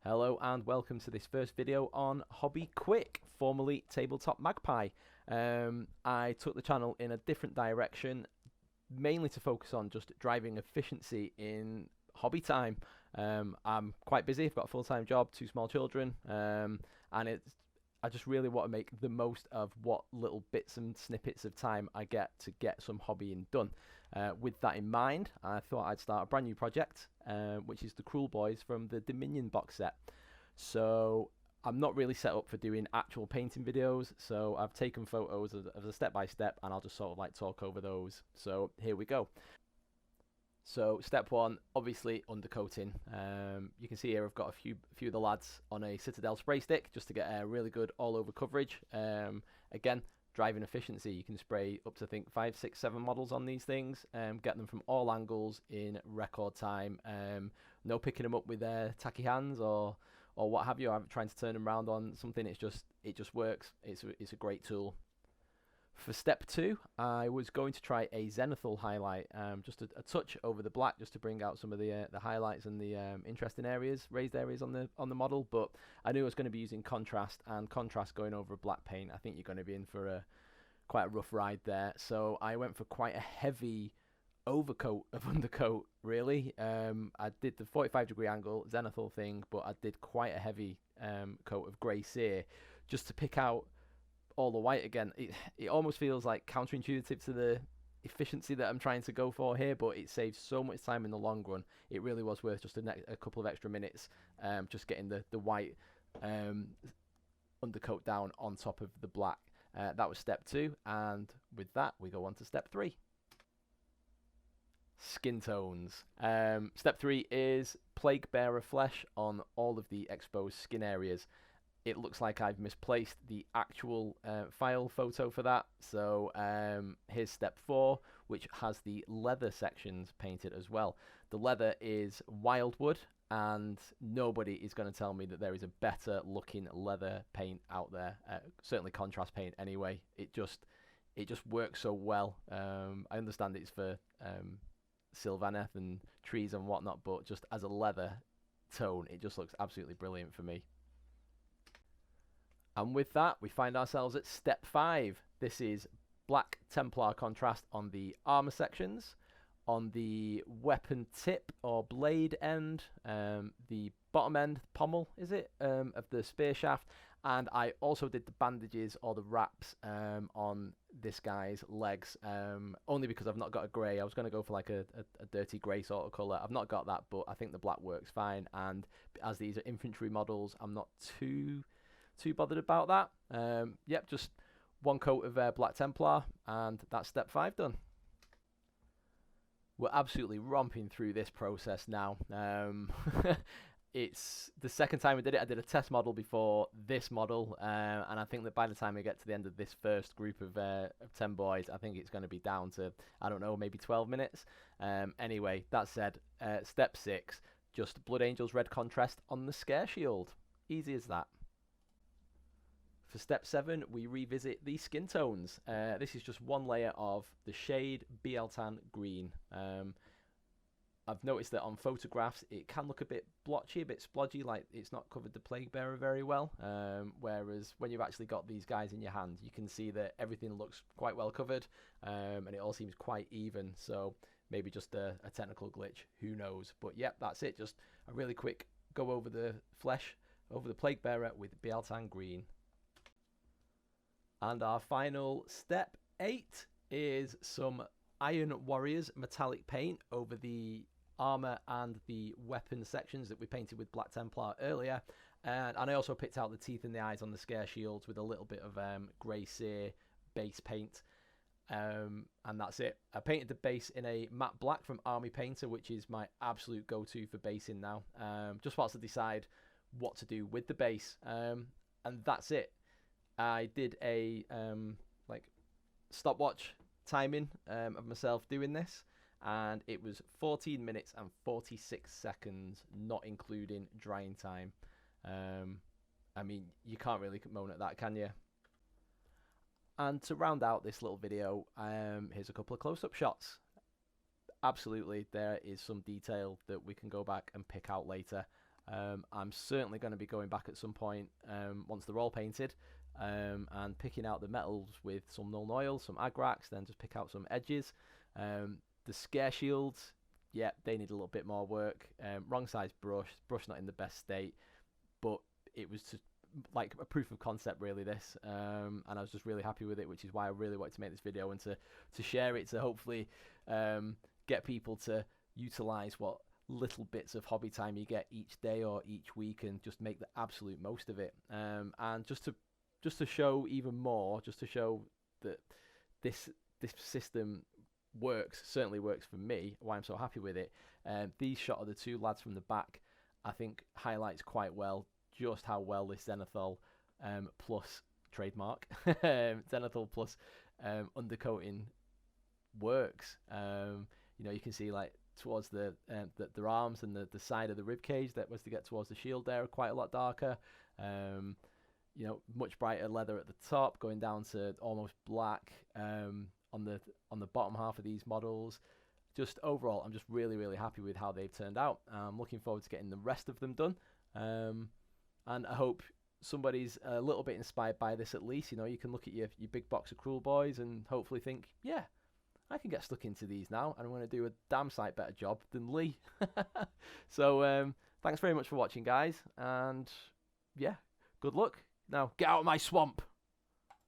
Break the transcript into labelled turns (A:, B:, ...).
A: Hello and welcome to this first video on Hobby Quick, formerly Tabletop Magpie. I took the channel in a different direction, mainly to focus on just driving efficiency in hobby time. I'm quite busy, I've got a full-time job, two small children, and I just really want to make the most of what little bits and snippets of time I get to get some hobbying done. With that in mind, I thought I'd start a brand new project, which is the Kruleboyz from the Dominion box set. So I'm not really set up for doing actual painting videos, so I've taken photos of a step-by-step, and I'll just sort of like talk over those. So here we go. So step one, obviously undercoating. You can see here I've got a few of the lads on a Citadel spray stick just to get a really good all-over coverage. Again, driving efficiency. You can spray up to, I think, 5, 6, 7 models on these things. Get them from all angles in record time. No picking them up with tacky hands or what have you. I'm trying to turn them around on something. It just works. It's a great tool. For step 2, I was going to try a Zenithal highlight, just a touch over the black, just to bring out some of the highlights and the interesting areas, raised areas on the model. But I knew I was going to be using contrast, and contrast going over a black paint, I think you're going to be in for quite a rough ride there. So I went for quite a heavy overcoat of undercoat, really. I did the 45-degree angle Zenithal thing, but I did quite a heavy coat of grey cere just to pick out all the white again. It almost feels like counterintuitive to the efficiency that I'm trying to go for here, but it saves so much time in the long run. It really was worth just a couple of extra minutes, just getting the white undercoat down on top of the black. That was step 2, and with that we go on to step 3. Skin tones. Step 3 is plague bearer flesh on all of the exposed skin areas. It looks like I've misplaced the actual file photo for that, so here's step 4, which has the leather sections painted as well. The leather is wildwood, and nobody is going to tell me that there is a better looking leather paint out there. Certainly contrast paint anyway. It just works so well. I understand it's for Sylvaneth and trees and whatnot, but just as a leather tone, it just looks absolutely brilliant for me. And with that, we find ourselves at step 5. This is black Templar contrast on the armor sections, on the weapon tip or blade end, the bottom end, pommel, is it, of the spear shaft. And I also did the bandages or the wraps on this guy's legs, only because I've not got a grey. I was going to go for like a dirty grey sort of colour. I've not got that, but I think the black works fine. And as these are infantry models, I'm not too bothered about that. Yep, just one coat of black Templar, and that's step 5 done. We're absolutely romping through this process now. It's the second time I did it. I did a test model before this model, and I think that by the time we get to the end of this first group of 10 boys, I think it's going to be down to, I don't know, maybe 12 minutes. Anyway, that said, step 6, just Blood Angel's red contrast on the scare shield. Easy as that. For step 7, we revisit the skin tones. This is just one layer of the shade BL Tan green. I've noticed that on photographs it can look a bit blotchy, a bit splodgy, like it's not covered the plague bearer very well. Whereas when you've actually got these guys in your hand, you can see that everything looks quite well covered, and it all seems quite even. So maybe just a technical glitch, who knows? But yep, that's it. Just a really quick go over the flesh, over the plague bearer with BL Tan green. And our final step 8 is some Iron Warriors metallic paint over the armor and the weapon sections that we painted with Black Templar earlier. And I also picked out the teeth and the eyes on the scare shields with a little bit of grey cere base paint. And that's it. I painted the base in a matte black from Army Painter, which is my absolute go-to for basing now. Just whilst I decide what to do with the base. And that's it. I did a like stopwatch timing of myself doing this, and it was 14 minutes and 46 seconds, not including drying time. I mean, you can't really moan at that, can you? And to round out this little video, here's a couple of close-up shots. Absolutely, there is some detail that we can go back and pick out later. I'm certainly going to be going back at some point once they're all painted, and picking out the metals with some Nuln Oil, some Agrax, then just pick out some edges. The scare shields, yeah, they need a little bit more work. Wrong size brush not in the best state, but it was just like a proof of concept really, this, and I was just really happy with it, which is why I really wanted to make this video and to share it, to hopefully get people to utilize what little bits of hobby time you get each day or each week and just make the absolute most of it, and just to show even more, just to show that this system certainly works for me, why I'm so happy with it. These shot of the two lads from the back, I think, highlights quite well just how well this Zenithal plus trademark Zenithal plus undercoating works. You know, you can see like towards their arms and the side of the rib cage that was to get towards the shield there are quite a lot darker. You know, much brighter leather at the top, going down to almost black on the bottom half of these models. Just overall, I'm just really happy with how they've turned out. I'm looking forward to getting the rest of them done. And I hope somebody's a little bit inspired by this at least. You know, you can look at your big box of Kruleboyz and hopefully think, yeah, I can get stuck into these now, and I'm going to do a damn sight better job than Lee. So thanks very much for watching, guys, and yeah, good luck. Now, get out of my swamp.